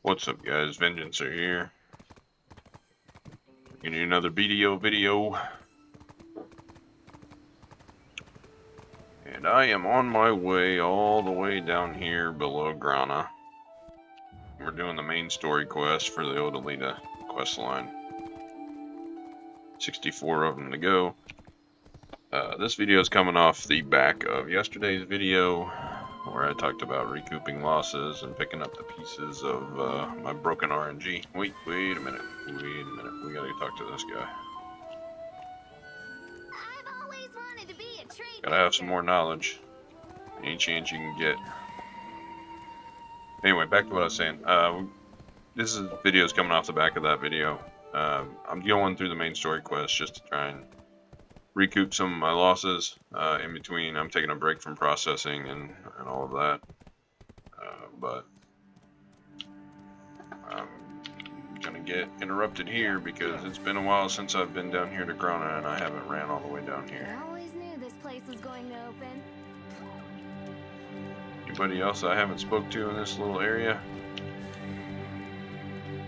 What's up, guys? Vengeancer here. Gonna do another video. And I am on my way all the way down here below Grana. We're doing the main story quest for the Odalita quest line. 64 of them to go. This video is coming off the back of yesterday's video, where I talked about recouping losses and picking up the pieces of my broken RNG. Wait a minute. We gotta talk to this guy. I've always wanted to be a trade Gotta have some more knowledge. Any chance you can get. Anyway, back to what I was saying. This video's coming off the back of that video. I'm going through the main story quest just to try and recoup some of my losses. In between, I'm taking a break from processing and all of that. But I'm gonna get interrupted here because it's been a while since I've been down here to Grana and I haven't ran all the way down here. I always knew this place was going to open. Anybody else I haven't spoke to in this little area?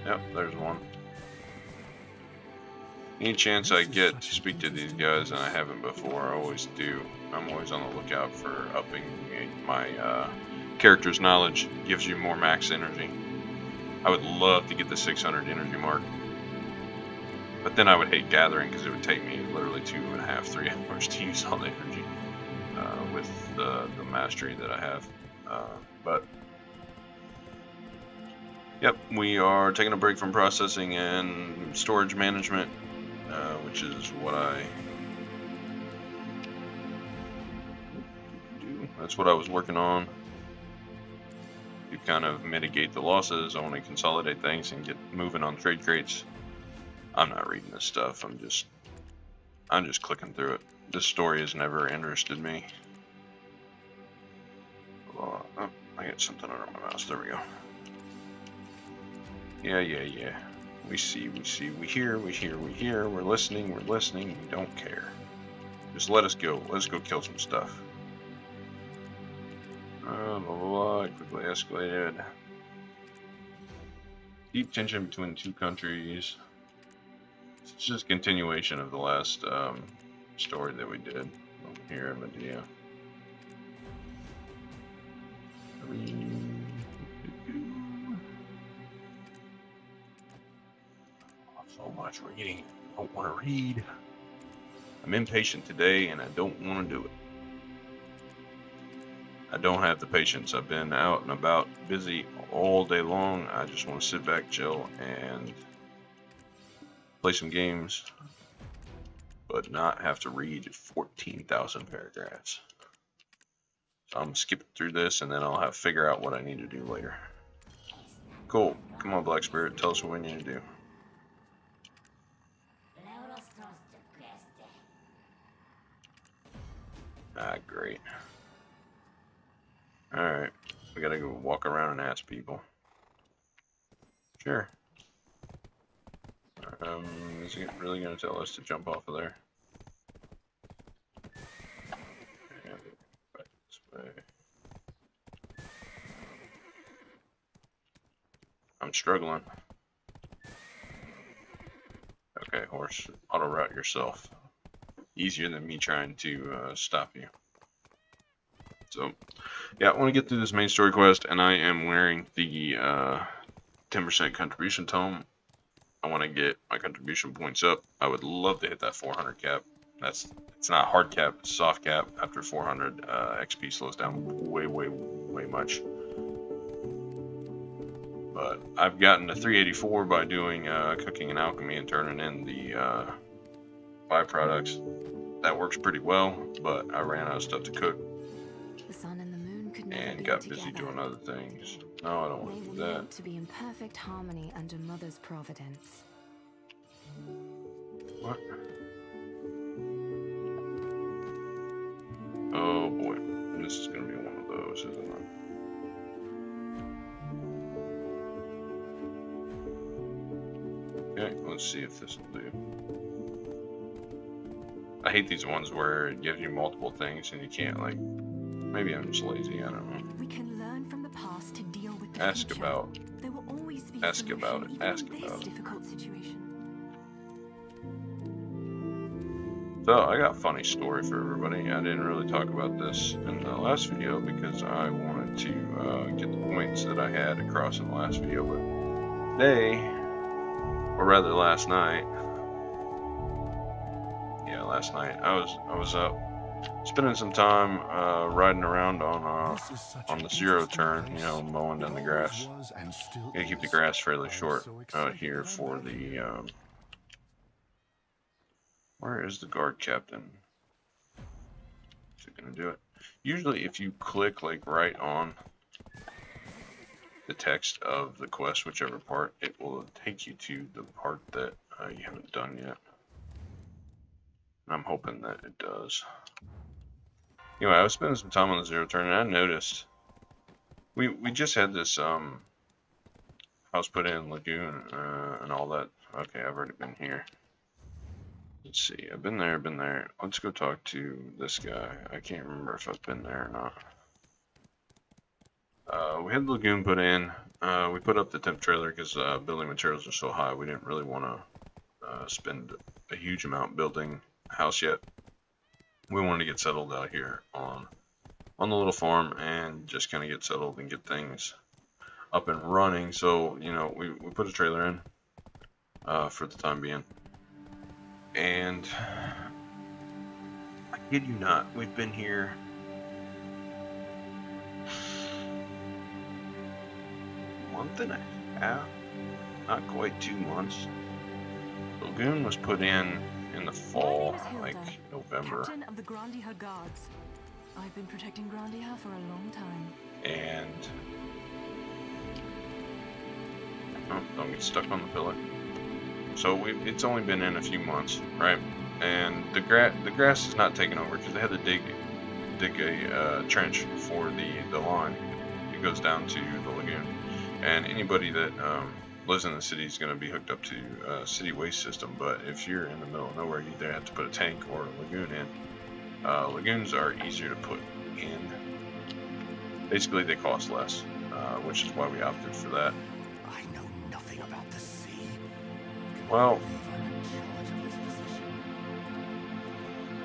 Yep, there's one. Any chance I get to speak to these guys, and I haven't before, I always do. I'm always on the lookout for upping my character's knowledge. It gives you more max energy. I would love to get the 600 energy mark. But then I would hate gathering because it would take me literally 2.5, 3 hours to use all the energy with the mastery that I have. But yep, we are taking a break from processing and storage management, which is what I do. That's what I was working on to kind of mitigate the losses. I want to consolidate things and get moving on trade crates. I'm not reading this stuff. I'm just clicking through it. This story has never interested me. Oh, I got something under my mouse. There we go. Yeah. We see, we hear, we're listening, we don't care. Just let us go. Let's go kill some stuff. Blah, blah, blah, it quickly escalated. Deep tension between two countries. It's just a continuation of the last story that we did over here in Medea. So much reading. I don't want to read. I'm impatient today and I don't want to do it. I don't have the patience. I've been out and about busy all day long. I just want to sit back, chill, and play some games, but not have to read 14,000 paragraphs. So I'm skipping through this and then I'll have to figure out what I need to do later. Cool. Come on, Black Spirit. Tell us what we need to do. Ah, great. Alright. We gotta go walk around and ask people. Sure. Is it really gonna tell us to jump off of there? And back this way. I'm struggling. Okay, horse. Auto route yourself. Easier than me trying to stop you. So, yeah, I want to get through this main story quest, and I am wearing the 10% contribution tome. I want to get my contribution points up. I would love to hit that 400 cap. It's not hard cap, it's soft cap. After 400, XP slows down way much. But I've gotten to 384 by doing cooking and alchemy and turning in the byproducts. That works pretty well, but I ran out of stuff to cook. The sun and the moon could never And be got together. busy doing other things. No, I don't want to do They were that. meant to be in perfect harmony under Mother's providence. What? Oh boy, this is gonna be one of those, isn't it? Okay, let's see if this will do. I hate these ones where it gives you multiple things and you can't, like, maybe I'm just lazy, I don't know. We can learn from the past to deal with the Ask future. about There will always Ask about it. Ask This about it. difficult situation. So, I got a funny story for everybody. I didn't really talk about this in the last video because I wanted to get the points that I had across in the last video, but today, or rather last night, last night, I was up spending some time riding around on the zero turn, you know, mowing down the grass. Gotta keep the grass fairly short here for the where is the guard captain? Is it gonna do it? Usually if you click like right on the text of the quest, whichever part, it will take you to the part that you haven't done yet. I'm hoping that it does. Anyway, I was spending some time on the zero turn and I noticed we just had this house put in, lagoon and all that. Okay, I've already been here. Let's see, I've been there. Let's go talk to this guy. I can't remember if I've been there or not. We had the lagoon put in. We put up the temp trailer because building materials are so high. We didn't really want to spend a huge amount building a house yet. We wanted to get settled out here on the little farm and just kind of get settled and get things up and running. So, you know, we put a trailer in for the time being. And I kid you not, we've been here a month and a half, not quite 2 months. The lagoon was put in the fall, like November. Captain of the Grandiha Guards. I've been protecting Grandiha for a long time. And oh, don't get stuck on the pillar. So it's only been in a few months, right? And the grass is not taking over because they had to dig a trench for the line. It goes down to the lagoon, and anybody that lives in the city is going to be hooked up to a city waste system. But if you're in the middle of nowhere, you either have to put a tank or a lagoon in. Lagoons are easier to put in. Basically, they cost less, which is why we opted for that. I know nothing about the sea. Well,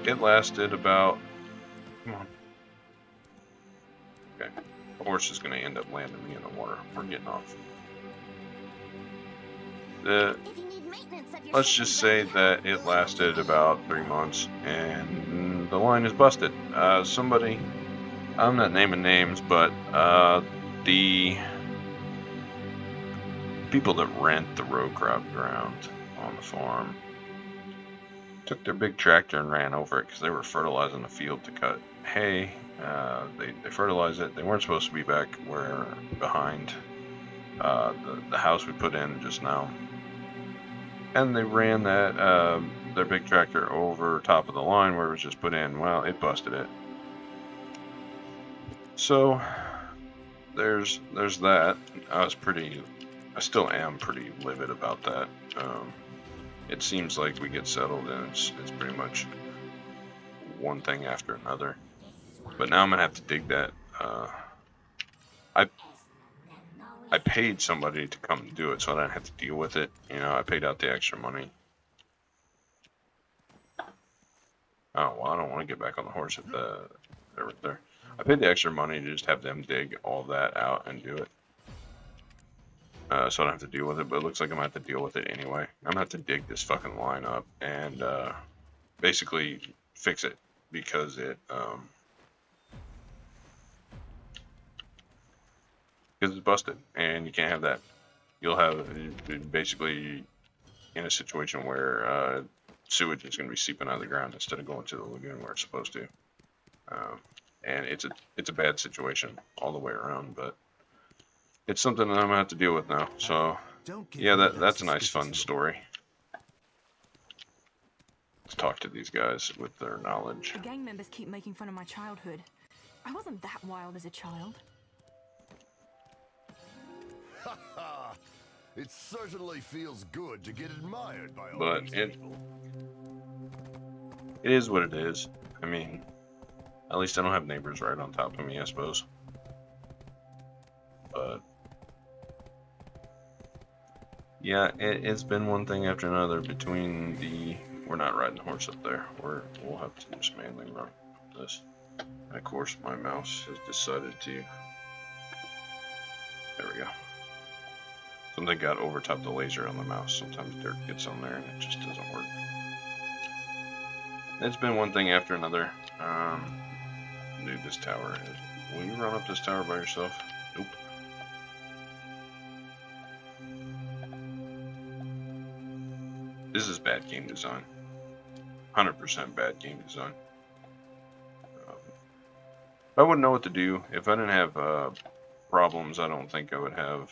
it lasted about. Come on. Okay. The horse is going to end up landing me in the water. We're getting off. Let's just say that it lasted about 3 months and the line is busted. Somebody, I'm not naming names, but the people that rent the row crop ground on the farm took their big tractor and ran over it because they were fertilizing the field to cut hay. They fertilized it. They weren't supposed to be back where behind the house we put in just now. And they ran that their big tractor over top of the line where it was just put in. Well, it busted it. So there's that. I still am pretty livid about that. It seems like we get settled and it's pretty much one thing after another. But now I'm gonna have to dig that. I paid somebody to come do it so I don't have to deal with it. You know, I paid out the extra money. Oh, well, I don't want to get back on the horse at they're right there. I paid the extra money to just have them dig all that out and do it. So I don't have to deal with it, but it looks like I'm going to have to deal with it anyway. I'm going to have to dig this fucking line up and basically fix it because it's busted, and you can't have that. You'll have basically in a situation where sewage is going to be seeping out of the ground instead of going to the lagoon where it's supposed to. And it's a bad situation all the way around, but it's something that I'm going to have to deal with now. So, yeah, that's a nice, fun story. Let's talk to these guys with their knowledge. The gang members keep making fun of my childhood. I wasn't that wild as a child. It certainly feels good to get admired by all But these it people. is what it is. I mean, at least I don't have neighbors right on top of me, I suppose. But Yeah, it's been one thing after another between the... We're not riding the horse up there. We'll have to just manually run this. And of course, my mouse has decided to... There we go. Something got overtopped the laser on the mouse. Sometimes dirt gets on there and it just doesn't work. It's been one thing after another. Dude, this tower is... Will you run up this tower by yourself? Nope. This is bad game design. 100% bad game design. I wouldn't know what to do. If I didn't have problems, I don't think I would have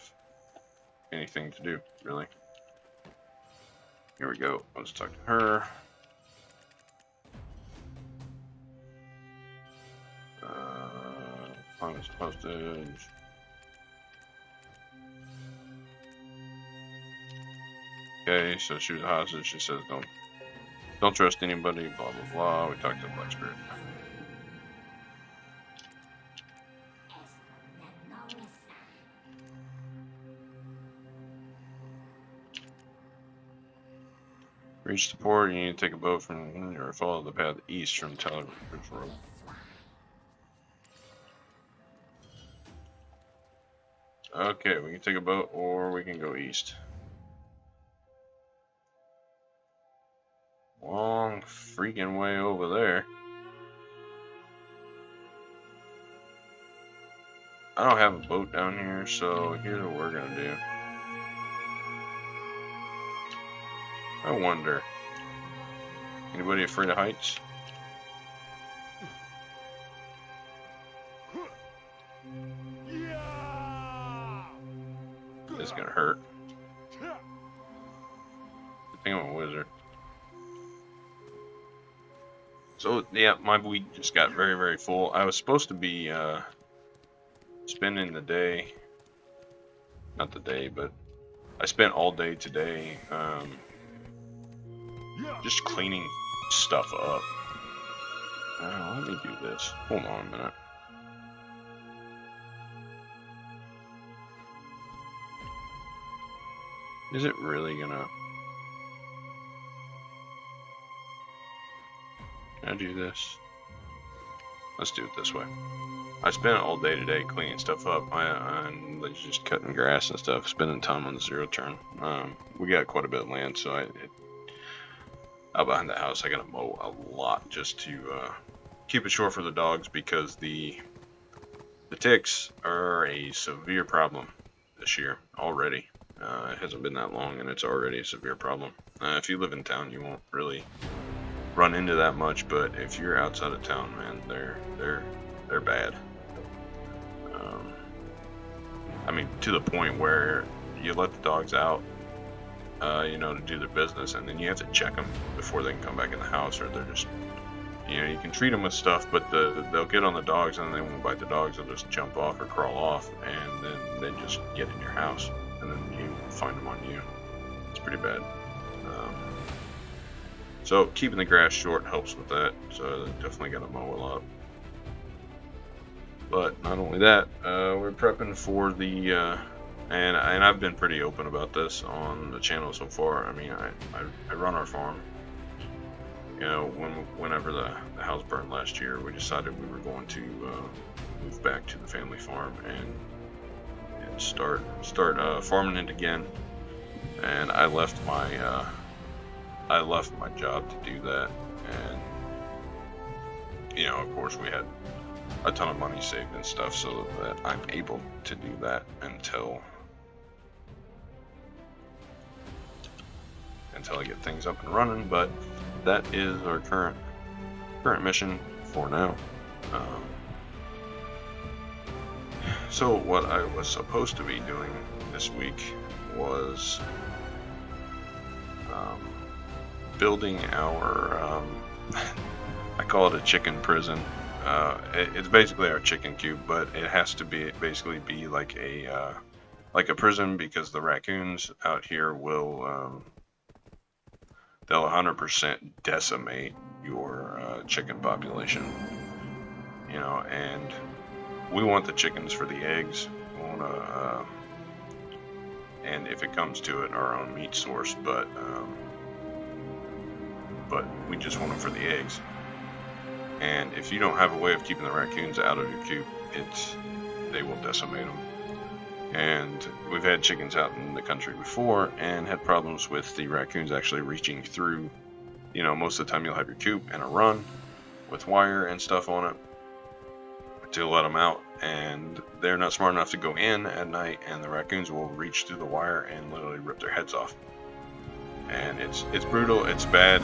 anything to do, really. Here we go. Let's talk to her. Honest postage. Okay, so she was a hostage. She says don't trust anybody. Blah blah blah. We talked to the Black Spirit. Reach the port. You need to take a boat from or follow the path east from Telegraph Road. Okay, we can take a boat or we can go east. Long freaking way over there. I don't have a boat down here, so here's what we're gonna do. I wonder, anybody afraid of heights? This is gonna hurt. Good thing I'm a wizard. So yeah, my week just got very, very full. I was supposed to be spending the day, not the day, but I spent all day today just cleaning stuff up. Let me do this. Hold on a minute. Is it really gonna... Can I do this? Let's do it this way. I spent all day today cleaning stuff up. I'm just cutting grass and stuff, spending time on the zero turn. We got quite a bit of land, so out behind the house I gotta mow a lot just to keep it short for the dogs, because the ticks are a severe problem this year already. It hasn't been that long and it's already a severe problem. If you live in town, you won't really run into that much, but if you're outside of town, man, they're bad. I mean, to the point where you let the dogs out, you know, to do their business, and then you have to check them before they can come back in the house, or they're just, you know, you can treat them with stuff, but they'll get on the dogs and they won't bite the dogs. They'll just jump off or crawl off, and then they just get in your house, and then you find them on you. It's pretty bad. So keeping the grass short helps with that. So definitely gotta mow a lot. But not only that, we're prepping for the and I've been pretty open about this on the channel so far. I mean, I run our farm. You know, whenever the house burned last year, we decided we were going to move back to the family farm and start farming it again. And I left my job to do that, and you know, of course, we had a ton of money saved and stuff, so that I'm able to do that until I get things up and running. But that is our current mission for now. So what I was supposed to be doing this week was building our I call it a chicken prison. It's basically our chicken coop, but it has to basically be like a prison, because the raccoons out here will they'll 100% decimate your chicken population. You know, and we want the chickens for the eggs. We want to, and if it comes to it, our own meat source, but we just want them for the eggs. And if you don't have a way of keeping the raccoons out of your coop, they will decimate them. And we've had chickens out in the country before and had problems with the raccoons actually reaching through. You know, most of the time you'll have your coop and a run with wire and stuff on it to let them out, and they're not smart enough to go in at night, and the raccoons will reach through the wire and literally rip their heads off. And it's brutal, it's bad.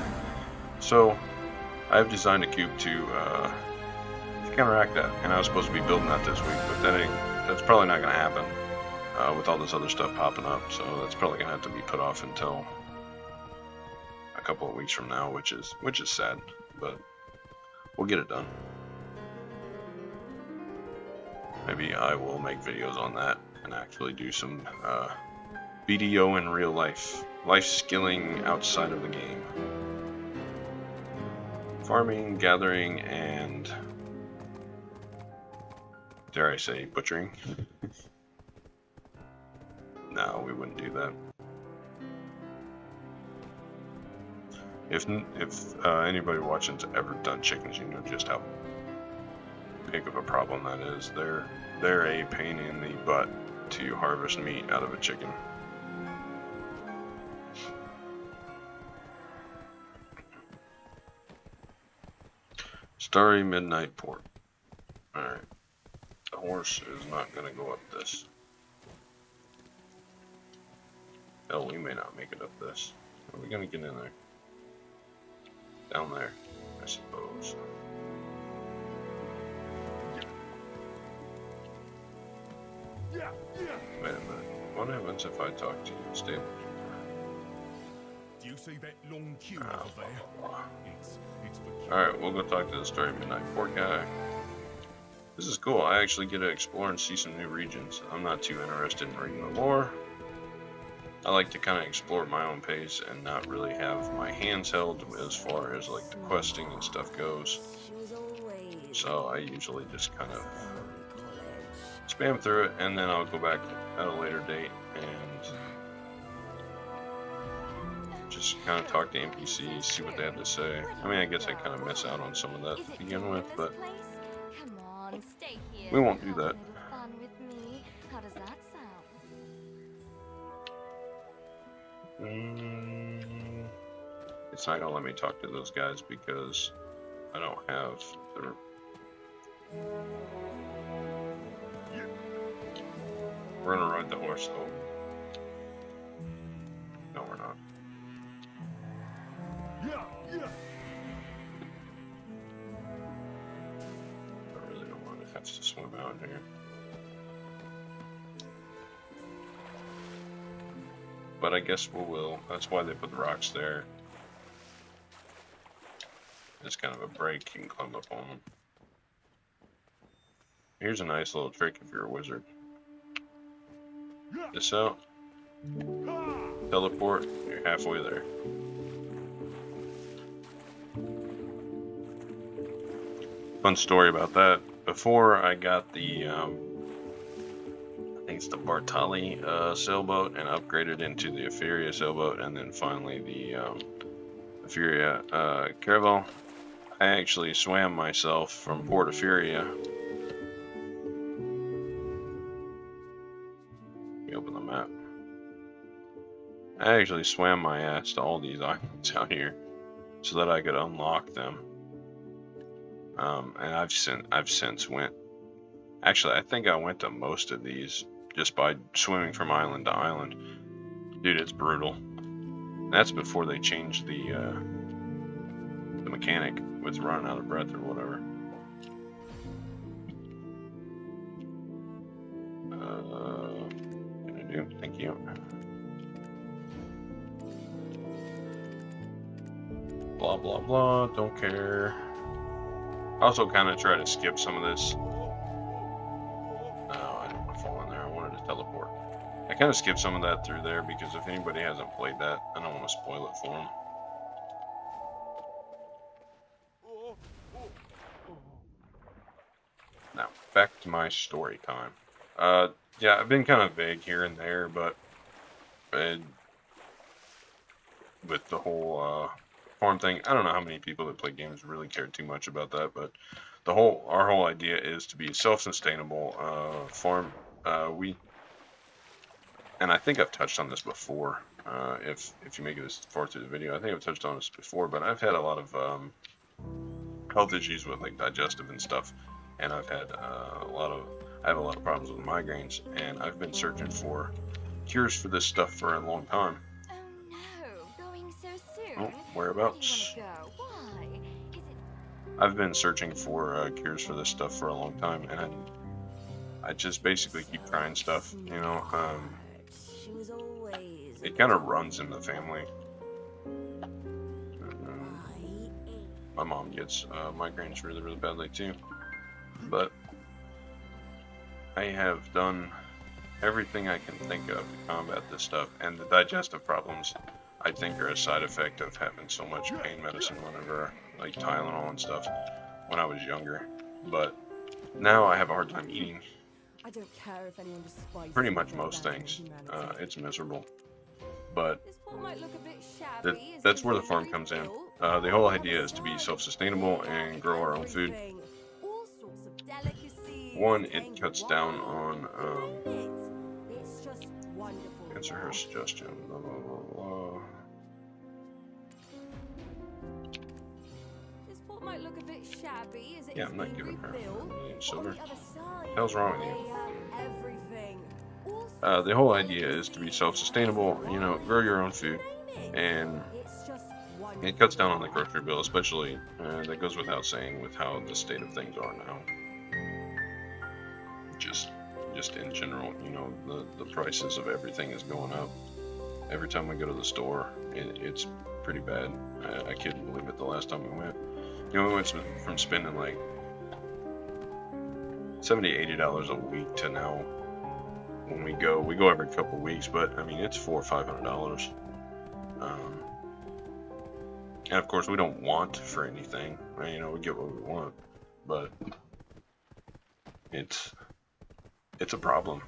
So I've designed a coop to counteract that, and I was supposed to be building that this week, but that's probably not going to happen with all this other stuff popping up. So that's probably going to have to be put off until a couple of weeks from now, which is sad, but we'll get it done. Maybe I will make videos on that and actually do some BDO in real life skilling outside of the game. Farming, gathering, and dare I say butchering? No, we wouldn't do that. If anybody watching's ever done chickens, you know just how big of a problem that is. They're a pain in the butt to harvest meat out of a chicken. Starry Midnight Port. Alright. The horse is not going to go up this. Hell, we may not make it up this. Are we going to get in there? Down there, I suppose. Wait a minute. What happens if I talk to you in stable? Do you see that long queue over there? It's Alright, we'll go talk to the Starry Midnight Port guy. This is cool. I actually get to explore and see some new regions. I'm not too interested in reading the lore. I like to kind of explore at my own pace and not really have my hands held as far as like the questing and stuff goes. So I usually just kind of spam through it, and then I'll go back at a later date and just kind of talk to NPCs, see what they have to say. I mean, I guess I kind of miss out on some of that to begin with, but we won't do that. It's not gonna let me talk to those guys because I don't have their. We're gonna ride the horse though. No, we're not. I really don't want to have to swim out here. But I guess we will. That's why they put the rocks there. It's kind of a break, you can climb up on them. Here's a nice little trick if you're a wizard. This out. Teleport, you're halfway there. Fun story about that. Before I got the, I think it's the Bartali sailboat, and upgraded into the Etheria sailboat, and then finally the Etheria caravel, I actually swam myself from Port Etheria. Let me open the map. I actually swam my ass to all these islands out here so that I could unlock them. And I've since went. Actually, I think I went to most of these just by swimming from island to island. Dude, it's brutal. That's before they changed the mechanic with running out of breath or whatever. Gonna do. Thank you. Blah blah blah. Don't care. I also kind of try to skip some of this. Oh, I didn't want to fall in there. I wanted to teleport. I kind of skipped some of that through there because if anybody hasn't played that, I don't want to spoil it for them. Now, back to my story time. Yeah, I've been kind of vague here and there, but And with the whole farm thing, I don't know how many people that play games really care too much about that, but our whole idea is to be self-sustainable farm. And I think I've touched on this before. If you make it this far through the video, I think I've touched on this before. But I've had a lot of health issues with like digestive and stuff, and I have a lot of problems with migraines, and I've been searching for cures for this stuff for a long time. Oh no, going so soon? Oh, whereabouts? Where do you want to go? Why? Is it... I've been searching for cures for this stuff for a long time, and I just basically keep trying stuff, you know. It kind of runs in the family. My mom gets migraines really, really badly too. But I have done everything I can think of to combat this stuff, and the digestive problems I think are a side effect of having so much pain medicine whenever, like Tylenol and stuff, when I was younger. But now I have a hard time eating I don't care if anyone despises pretty me much for most abandoning things. humanity. It's miserable. But This one might look a bit shabby. that's where the farm comes in. The whole idea is to be self-sustainable and grow our own food. All sorts of delicacies. One, it cuts down on It's just wonderful. answer her suggestion. Blah, blah, blah, blah. This pot might look a bit shabby. Is it? Yeah, I'm not giving her rebuilt? silver. On the other side, The hell's wrong with you? they have everything. The whole idea is to be self-sustainable, you know, grow your own food, and It's just it cuts down on the grocery bill, especially, that goes without saying with how the state of things are now. Just in general, you know, the prices of everything is going up. Every time we go to the store, it's pretty bad. I couldn't believe it the last time we went. You know, we went from spending like $70, $80 a week to now, when we go every couple weeks, but I mean it's $400 or $500. And of course we don't want for anything, right? You know, we get what we want, but it's a problem.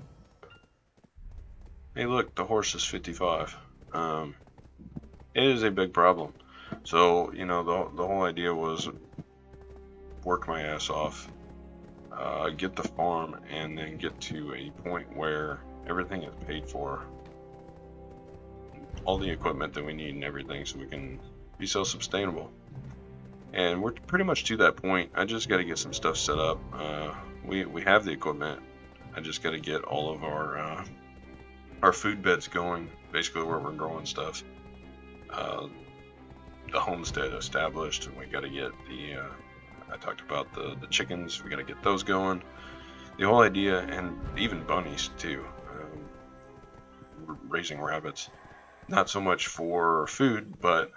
Hey, look, the horse is 55. It is a big problem. So you know, the whole idea was work my ass off, get the farm, and then get to a point where everything is paid for, all the equipment that we need and everything, so we can be self-sustainable. And we're pretty much to that point. I just got to get some stuff set up. We have the equipment. I just got to get all of our food beds going, basically where we're growing stuff. The homestead established, and we got to get the I talked about the chickens. We got to get those going. The whole idea, and even bunnies too. Raising rabbits, not so much for food, but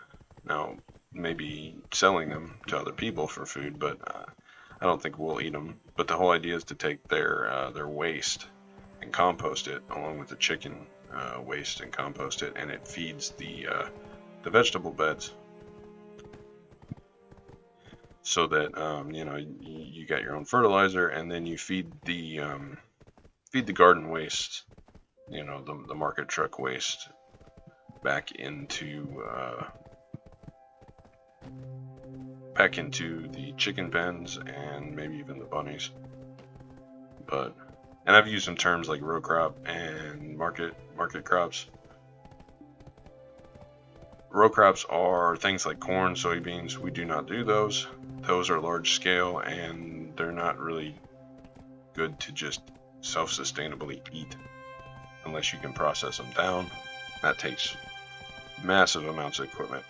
now maybe selling them to other people for food. But I don't think we'll eat them. But the whole idea is to take their waste and compost it along with the chicken waste and compost it, and it feeds the vegetable beds. So that you know, you got your own fertilizer, and then you feed the garden waste, you know, the market truck waste, back into the chicken pens and maybe even the bunnies. And I've used some terms like row crop and market crops. Row crops are things like corn, soybeans. We do not do those. Those are large scale, and they're not really good to just self-sustainably eat unless you can process them down. That takes massive amounts of equipment.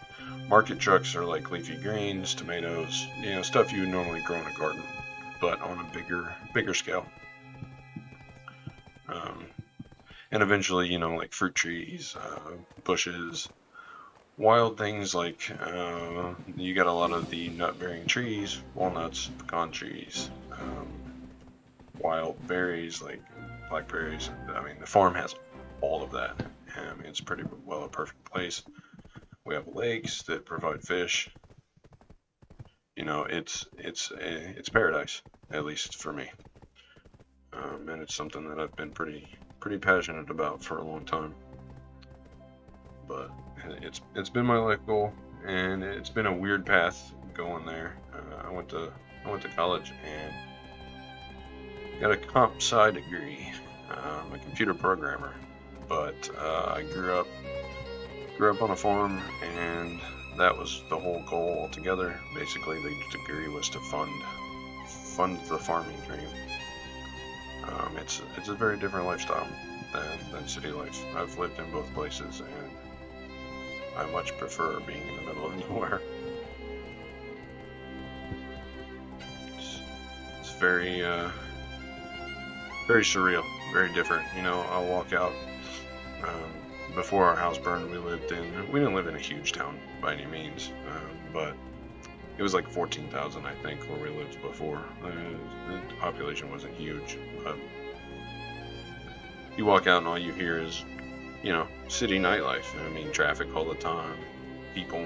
Market trucks are like leafy greens, tomatoes, you know, stuff you would normally grow in a garden, but on a bigger scale. And eventually, you know, like fruit trees, bushes, wild things like you got a lot of the nut-bearing trees, walnuts, pecan trees, wild berries like blackberries. I mean, the farm has all of that. I mean, it's pretty well a perfect place. We have lakes that provide fish. You know, it's paradise, at least for me. And it's something that I've been pretty passionate about for a long time. but it's been my life goal, and it's been a weird path going there. I went to college and got a comp sci degree. I'm a computer programmer, but I grew up on a farm, and that was the whole goal altogether. Basically, the degree was to fund the farming dream. It's a very different lifestyle than city life. I've lived in both places, and I much prefer being in the middle of nowhere. It's very very surreal, very different. You know, I'll walk out. Before our house burned, we didn't live in a huge town by any means, but it was like 14,000, I think, where we lived before. The population wasn't huge, but you walk out and all you hear is, you know, city nightlife. I mean, traffic all the time, people,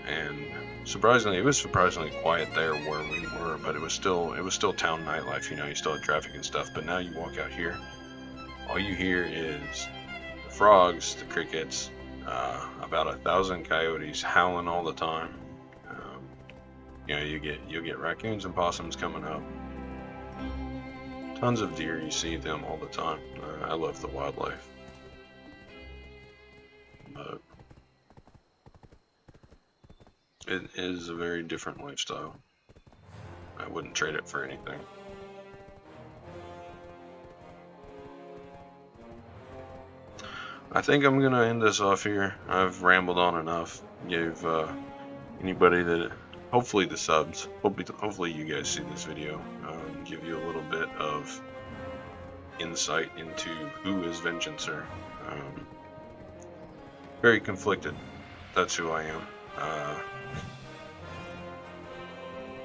and it was surprisingly quiet there where we were, but it was still town nightlife. You know, you still had traffic and stuff. But now you walk out here, all you hear is the frogs, the crickets, about 1,000 coyotes howling all the time. You know, you'll get raccoons and possums coming up. Tons of deer, you see them all the time. I love the wildlife. But it is a very different lifestyle. I wouldn't trade it for anything. I think I'm gonna end this off here. I've rambled on enough. Gave anybody that, hopefully the subs, hopefully you guys see this video, give you a little bit of insight into who is Vengeancer. Very conflicted. That's who I am.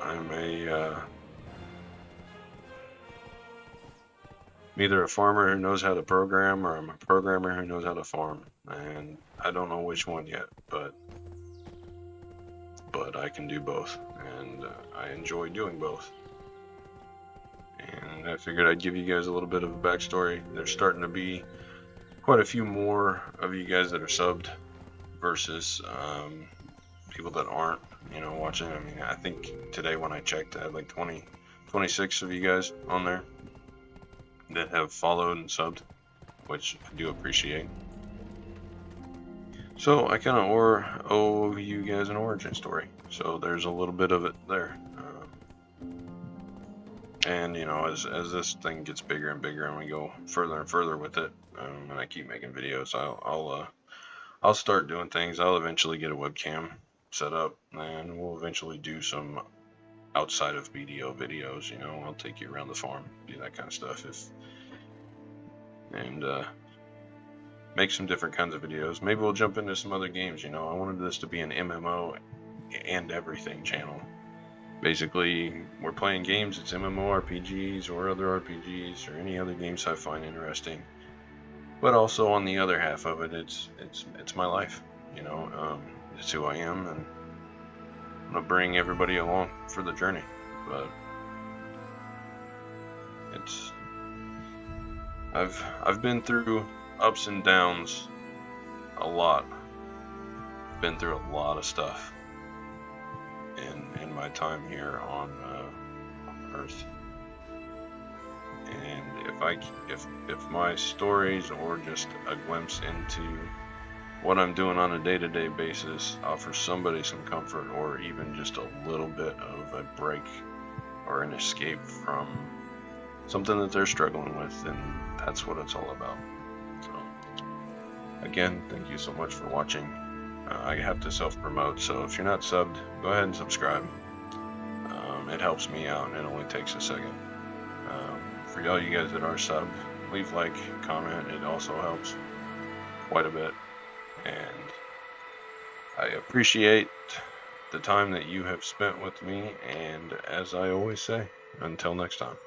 I'm either a farmer who knows how to program, or I'm a programmer who knows how to farm, and I don't know which one yet, but I can do both, and I enjoy doing both. And I figured I'd give you guys a little bit of a backstory. There's starting to be quite a few more of you guys that are subbed versus people that aren't, you know, watching. I mean, I think today when I checked, I had like 26 of you guys on there that have followed and subbed, which I do appreciate. So I kind of owe you guys an origin story. So there's a little bit of it there. And you know, as this thing gets bigger and bigger, and we go further and further with it, and I keep making videos, I'll start doing things. I'll eventually get a webcam set up, and we'll eventually do some outside of BDO videos. You know, I'll take you around the farm, do that kind of stuff, and make some different kinds of videos. Maybe we'll jump into some other games. You know, I wanted this to be an MMO and everything channel. Basically, we're playing games. It's MMORPGs or other RPGs or any other games I find interesting. But also on the other half of it, it's my life. You know, it's who I am, and I'm gonna bring everybody along for the journey. But I've been through ups and downs a lot. Been through a lot of stuff in my time here on Earth. And if my stories, or just a glimpse into what I'm doing on a day-to-day basis, offer somebody some comfort, or even just a little bit of a break or an escape from something that they're struggling with, then that's what it's all about. So again, thank you so much for watching. I have to self-promote, so if you're not subbed, go ahead and subscribe. It helps me out, and it only takes a second. For all you guys that are subbed, leave like, comment. It also helps quite a bit, and I appreciate the time that you have spent with me, and as I always say, until next time.